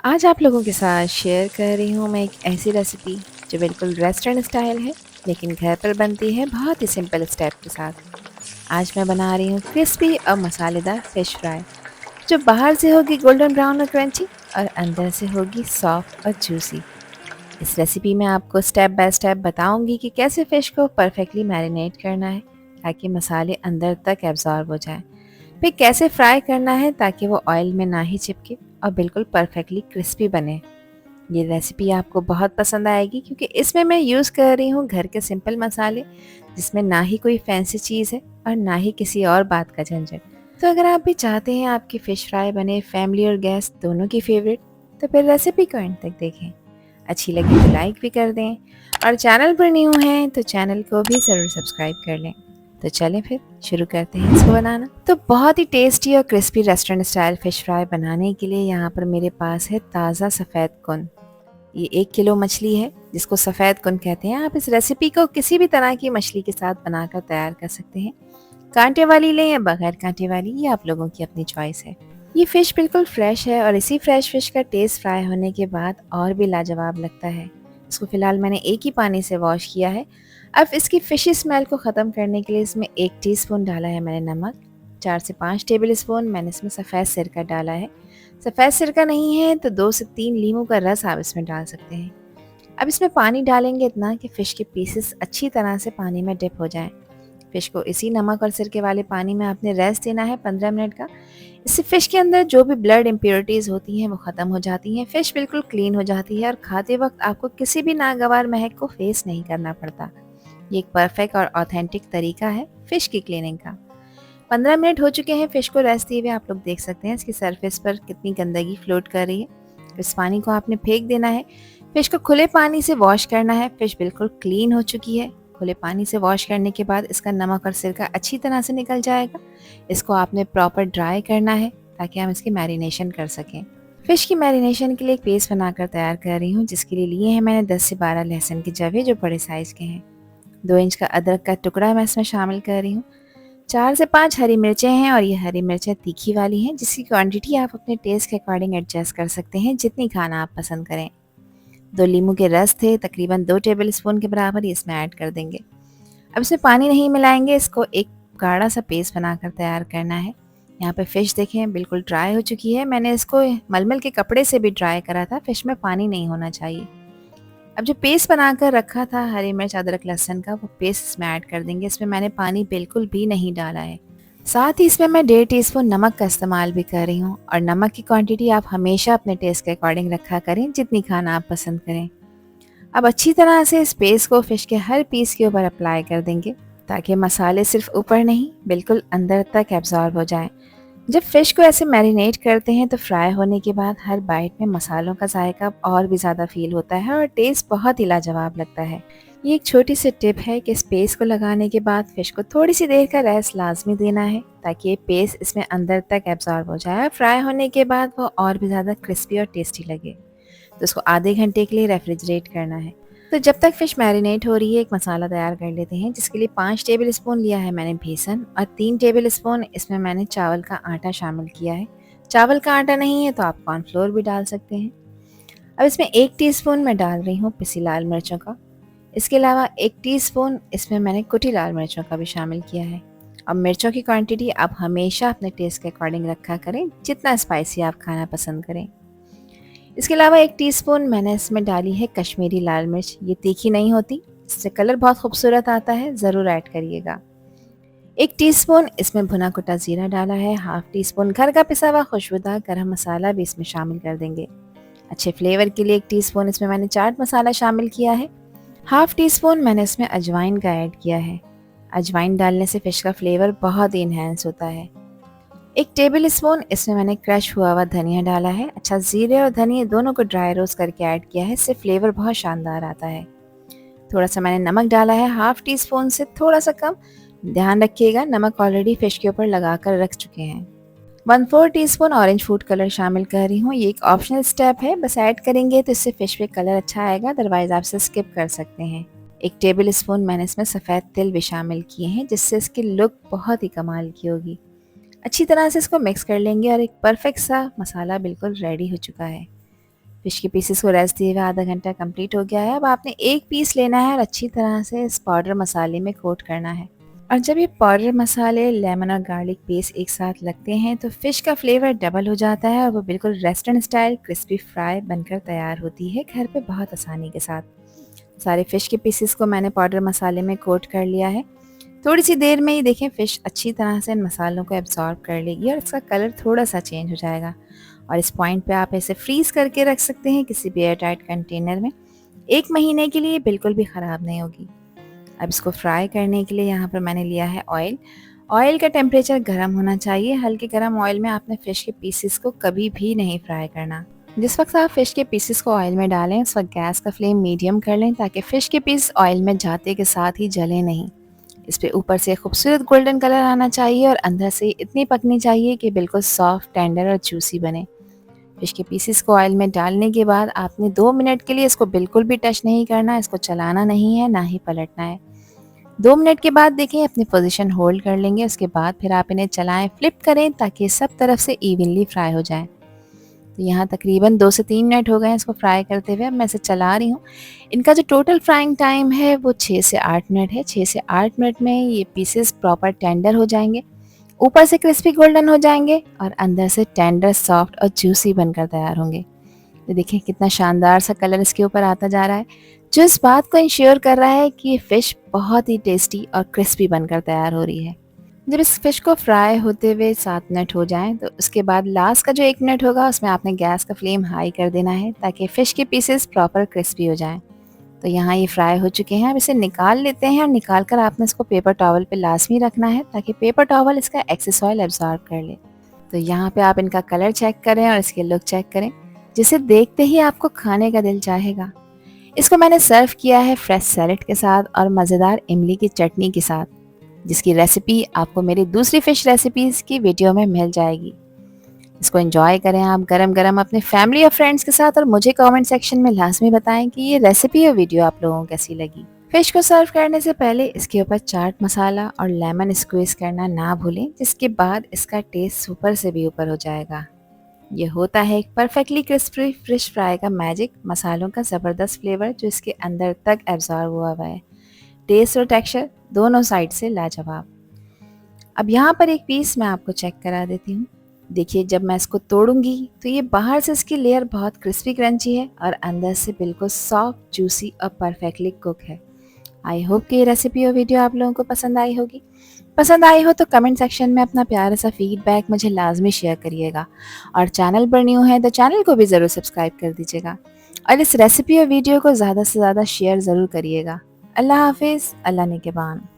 आज आप लोगों के साथ शेयर कर रही हूँ मैं एक ऐसी रेसिपी जो बिल्कुल रेस्टोरेंट स्टाइल है, लेकिन घर पर बनती है बहुत ही सिंपल स्टेप के साथ। आज मैं बना रही हूँ क्रिस्पी और मसालेदार फ़िश फ्राई, जो बाहर से होगी गोल्डन ब्राउन और क्रंची और अंदर से होगी सॉफ्ट और जूसी। इस रेसिपी में आपको स्टेप बाय स्टेप बताऊंगी कि कैसे फ़िश को परफेक्टली मैरिनेट करना है ताकि मसाले अंदर तक एब्जॉर्ब हो जाएं। फिर कैसे फ्राई करना है ताकि वो ऑयल में ना ही चिपके और बिल्कुल परफेक्टली क्रिस्पी बने। ये रेसिपी आपको बहुत पसंद आएगी क्योंकि इसमें मैं यूज़ कर रही हूँ घर के सिंपल मसाले, जिसमें ना ही कोई फैंसी चीज़ है और ना ही किसी और बात का झंझट। तो अगर आप भी चाहते हैं आपकी फ़िश फ्राई बने फैमिली और गेस्ट दोनों की फेवरेट, तो फिर रेसिपी को एंड तक देखें। अच्छी लगी तो लाइक भी कर दें और चैनल पर न्यू हैं तो चैनल को भी ज़रूर सब्सक्राइब कर लें। तो चलें फिर शुरू करते हैं इसको बनाना। तो बहुत ही टेस्टी और crispy restaurant style fish fry बनाने के लिए यहाँ पर मेरे पास है ताज़ा सफ़ेद कुन। ये 1 किलो मछली है जिसको सफ़ेद कुन कहते हैं। आप इस रेसिपी को किसी भी तरह की मछली के साथ बनाकर तैयार कर सकते हैं। कांटे वाली लें या बगैर कांटे वाली, ये आप लोगों की अपनी चॉइस है। ये फ़िश बिल्कुल फ्रेश है और इसी फ्रेश फ़िश का टेस्ट फ्राई होने के बाद और भी लाजवाब लगता है। इसको फ़िलहाल मैंने एक ही पानी से वॉश किया है। अब इसकी फ़िशी स्मेल को ख़त्म करने के लिए इसमें 1 टीस्पून डाला है मैंने नमक। 4 से 5 टेबल स्पून मैंने इसमें सफ़ेद सिरका डाला है। सफ़ेद सिरका नहीं है तो 2 से 3 लीमू का रस आप इसमें डाल सकते हैं। अब इसमें पानी डालेंगे इतना कि फ़िश के पीसेस अच्छी तरह से पानी में डिप हो जाएं। फ़िश को इसी नमक और सिरके वाले पानी में आपने रेस्ट देना है 15 मिनट का। इससे फ़िश के अंदर जो भी ब्लड इम्प्योरिटीज़ होती हैं वो ख़त्म हो जाती हैं, फ़िश बिल्कुल क्लीन हो जाती है और खाते वक्त आपको किसी भी नागवार महक को फेस नहीं करना पड़ता। ये एक परफेक्ट और ऑथेंटिक तरीका है फ़िश की क्लीनिंग का। 15 मिनट हो चुके हैं फ़िश को रेस्ट दिए हुए। आप लोग देख सकते हैं इसकी सरफेस पर कितनी गंदगी फ्लोट कर रही है। इस पानी को आपने फेंक देना है। फ़िश को खुले पानी से वॉश करना है। फ़िश बिल्कुल क्लीन हो चुकी है। खुले पानी से वॉश करने के बाद इसका नमक और सिरका अच्छी तरह से निकल जाएगा। इसको आपने प्रॉपर ड्राई करना है ताकि हम इसकी मैरिनेशन कर सकें। फ़िश की मैरिनेशन के लिए एक पेस्ट बनाकर तैयार कर रही हूँ, जिसके लिए लिए हैं मैंने 10 से 12 लहसुन के जवे जो बड़े साइज़ के हैं। 2 इंच का अदरक का टुकड़ा मैं इसमें शामिल कर रही हूँ। 4 से 5 हरी मिर्चें हैं और ये हरी मिर्चें तीखी वाली हैं, जिसकी क्वांटिटी आप अपने टेस्ट के अकॉर्डिंग एडजस्ट कर सकते हैं, जितनी खाना आप पसंद करें। 2 नींबू के रस थे तकरीबन 2 टेबल स्पून के बराबर, ये इसमें ऐड कर देंगे। अब इसमें पानी नहीं मिलाएंगे, इसको एक गाढ़ा सा पेस्ट बनाकर तैयार करना है। यहाँ पे फ़िश देखें बिल्कुल ड्राई हो चुकी है। मैंने इसको मलमल के कपड़े से भी ड्राई करा था। फ़िश में पानी नहीं होना चाहिए। अब जो पेस्ट बनाकर रखा था हरी मिर्च अदरक लहसुन का, वो पेस्ट इसमें ऐड कर देंगे। इसमें मैंने पानी बिल्कुल भी नहीं डाला है। साथ ही इसमें मैं 1.5 टीस्पून नमक का इस्तेमाल भी कर रही हूँ और नमक की क्वांटिटी आप हमेशा अपने टेस्ट के अकॉर्डिंग रखा करें, जितनी खाना आप पसंद करें। अब अच्छी तरह से इस पेस्ट को फ़िश के हर पीस के ऊपर अप्लाई कर देंगे ताकि मसाले सिर्फ ऊपर नहीं बिल्कुल अंदर तक एब्जॉर्ब हो जाएं। जब फ़िश को ऐसे मैरिनेट करते हैं तो फ्राई होने के बाद हर बाइट में मसालों का जायका और भी ज़्यादा फील होता है और टेस्ट बहुत ही लाजवाब लगता है। ये एक छोटी सी टिप है कि इस पेस्ट को लगाने के बाद फ़िश को थोड़ी सी देर का रेस्ट लाजमी देना है ताकि ये पेस्ट इसमें अंदर तक एब्जॉर्ब हो जाए और फ्राई होने के बाद वो और भी ज़्यादा क्रिस्पी और टेस्टी लगे। तो इसको आधे घंटे के लिए रेफ्रिजरेट करना है। तो जब तक फ़िश मैरिनेट हो रही है, एक मसाला तैयार कर लेते हैं, जिसके लिए 5 टेबल स्पून लिया है मैंने बेसन और 3 टेबल स्पून इसमें मैंने चावल का आटा शामिल किया है। चावल का आटा नहीं है तो आप कॉर्नफ्लोर भी डाल सकते हैं। अब इसमें 1 टीस्पून मैं डाल रही हूँ पिसी लाल मिर्चों का। इसके अलावा 1 टीस्पून इसमें मैंने कुटी लाल मिर्चों का भी शामिल किया है। अब मिर्चों की क्वांटिटी आप हमेशा अपने टेस्ट के अकॉर्डिंग रखा करें, जितना स्पाइसी आप खाना पसंद करें। इसके अलावा 1 टीस्पून मैंने इसमें डाली है कश्मीरी लाल मिर्च। ये तीखी नहीं होती, इससे कलर बहुत खूबसूरत आता है, ज़रूर ऐड करिएगा। 1 टीस्पून इसमें भुना कुटा ज़ीरा डाला है। हाफ टी स्पून घर का पिसा हुआ खुशबूदार गरम मसाला भी इसमें शामिल कर देंगे। अच्छे फ्लेवर के लिए 1 टीस्पून इसमें मैंने चाट मसाला शामिल किया है। हाफ टी स्पून मैंने इसमें अजवाइन का ऐड किया है। अजवाइन डालने से फ़िश का फ्लेवर बहुत ही इन्हेंस होता है। 1 टेबल स्पून इसमें मैंने क्रश हुआ हुआ धनिया डाला है। अच्छा, जीरे और धनिया दोनों को ड्राई रोस्ट करके ऐड किया है, इससे फ्लेवर बहुत शानदार आता है। थोड़ा सा मैंने नमक डाला है, हाफ टी स्पून से थोड़ा सा कम। ध्यान रखिएगा नमक ऑलरेडी फ़िश के ऊपर लगा कर रख चुके हैं। 1/4 टीस्पून ऑरेंज फूड कलर शामिल कर रही हूँ। ये एक ऑप्शनल स्टेप है, बस ऐड करेंगे तो इससे फ़िश पे कलर अच्छा आएगा, अदरवाइज आप इसे स्किप कर सकते हैं। 1 टेबल स्पून मैंने इसमें सफ़ेद तिल भी शामिल किए हैं, जिससे इसकी लुक बहुत ही कमाल की होगी। अच्छी तरह से इसको मिक्स कर लेंगे और एक परफेक्ट सा मसाला बिल्कुल रेडी हो चुका है। फ़िश के पीसेस को रेस्ट दिए हुए आधा घंटा कंप्लीट हो गया है। अब आपने एक पीस लेना है और अच्छी तरह से इस पाउडर मसाले में कोट करना है। और जब ये पाउडर मसाले, लेमन और गार्लिक पेस्ट एक साथ लगते हैं तो फ़िश का फ्लेवर डबल हो जाता है और वो बिल्कुल रेस्टोरेंट स्टाइल क्रिस्पी फ्राई बनकर तैयार होती है घर पे बहुत आसानी के साथ। सारे फ़िश के पीसेस को मैंने पाउडर मसाले में कोट कर लिया है। थोड़ी सी देर में ही देखें फ़िश अच्छी तरह से इन मसालों को एब्जॉर्ब कर लेगी और इसका कलर थोड़ा सा चेंज हो जाएगा। और इस पॉइंट पे आप इसे फ्रीज़ करके रख सकते हैं किसी भी एयर टाइट कंटेनर में। 1 महीने के लिए बिल्कुल भी ख़राब नहीं होगी। अब इसको फ्राई करने के लिए यहाँ पर मैंने लिया है ऑयल। ऑयल का टेम्परेचर गर्म होना चाहिए। हल्के गर्म ऑयल में आपने फ़िश के पीसेस को कभी भी नहीं फ्राई करना। जिस वक्त आप फ़िश के पीसेस को ऑयल में डालें उस वक्त गैस का फ्लेम मीडियम कर लें ताकि फ़िश के पीस ऑयल में जाते के साथ ही जले नहीं। इस पे ऊपर से खूबसूरत गोल्डन कलर आना चाहिए और अंदर से इतनी पकनी चाहिए कि बिल्कुल सॉफ्ट, टेंडर और जूसी बने। फ़िश के पीसेस को ऑयल में डालने के बाद आपने 2 मिनट के लिए इसको बिल्कुल भी टच नहीं करना, इसको चलाना नहीं है, ना ही पलटना है। 2 मिनट के बाद देखें अपनी पोजीशन होल्ड कर लेंगे। उसके बाद फिर आप इन्हें चलाएं, फ्लिप करें ताकि सब तरफ से इवनली फ्राई हो जाए। तो यहाँ तकरीबन 2 से 3 मिनट हो गए हैं इसको फ्राई करते हुए। अब मैं इसे चला रही हूँ। इनका जो टोटल फ्राइंग टाइम है वो 6 से 8 मिनट है। 6 से 8 मिनट में ये पीसेस प्रॉपर टेंडर हो जाएंगे, ऊपर से क्रिस्पी गोल्डन हो जाएंगे और अंदर से टेंडर, सॉफ्ट और जूसी बनकर तैयार होंगे। तो देखिए कितना शानदार सा कलर इसके ऊपर आता जा रहा है, जो इस बात को इंश्योर कर रहा है कि ये फ़िश बहुत ही टेस्टी और क्रिस्पी बनकर तैयार हो रही है। जब इस फ़िश को फ्राई होते हुए 7 मिनट हो जाएं तो उसके बाद लास्ट का जो 1 मिनट होगा उसमें आपने गैस का फ्लेम हाई कर देना है ताकि फ़िश के पीसेस प्रॉपर क्रिस्पी हो जाएं। तो यहाँ ये फ्राई हो चुके हैं। अब इसे निकाल लेते हैं और निकाल कर आपने इसको पेपर टॉवल पे लाजमी रखना है ताकि पेपर टॉवल इसका एक्सेस ऑयल एब्जॉर्ब कर ले। तो यहाँ पे आप इनका कलर चेक करें और इसके लुक चेक करें, जिसे देखते ही आपको खाने का दिल चाहेगा। इसको मैंने सर्व किया है फ्रेश सैलेड के साथ और मज़ेदार इमली की चटनी के साथ, जिसकी रेसिपी आपको मेरी दूसरी फ़िश रेसिपीज़ की वीडियो में मिल जाएगी। इसको एंजॉय करें आप गरम गरम अपने फैमिली और फ्रेंड्स के साथ और मुझे कमेंट सेक्शन में लाजमी बताएं कि ये रेसिपी और वीडियो आप लोगों को कैसी लगी। फ़िश को सर्व करने से पहले इसके ऊपर चाट मसाला और लेमन स्क्वीज़ करना ना भूलें, जिसके बाद इसका टेस्ट सुपर से भी ऊपर हो जाएगा। ये होता है एक परफेक्टली क्रिस्पी फिश फ्राई का मैजिक, मसालों का ज़बरदस्त फ्लेवर जो इसके अंदर तक एब्जॉर्ब हुआ हुआ है। टेस्ट और टेक्सचर दोनों साइड से लाजवाब। अब यहाँ पर एक पीस मैं आपको चेक करा देती हूँ। देखिए जब मैं इसको तोड़ूंगी तो ये बाहर से इसकी लेयर बहुत क्रिस्पी क्रंची है और अंदर से बिल्कुल सॉफ्ट, जूसी और परफेक्टली कुक है। आई होप कि ये रेसिपी और वीडियो आप लोगों को पसंद आई होगी। पसंद आई हो तो कमेंट सेक्शन में अपना प्यारा सा फीडबैक मुझे लाजमी शेयर करिएगा और चैनल पर न्यू है तो चैनल को भी ज़रूर सब्सक्राइब कर दीजिएगा और इस रेसिपी और वीडियो को ज़्यादा से ज़्यादा शेयर ज़रूर करिएगा। अल्लाह हाफिज़, अल्लाह निगहबान।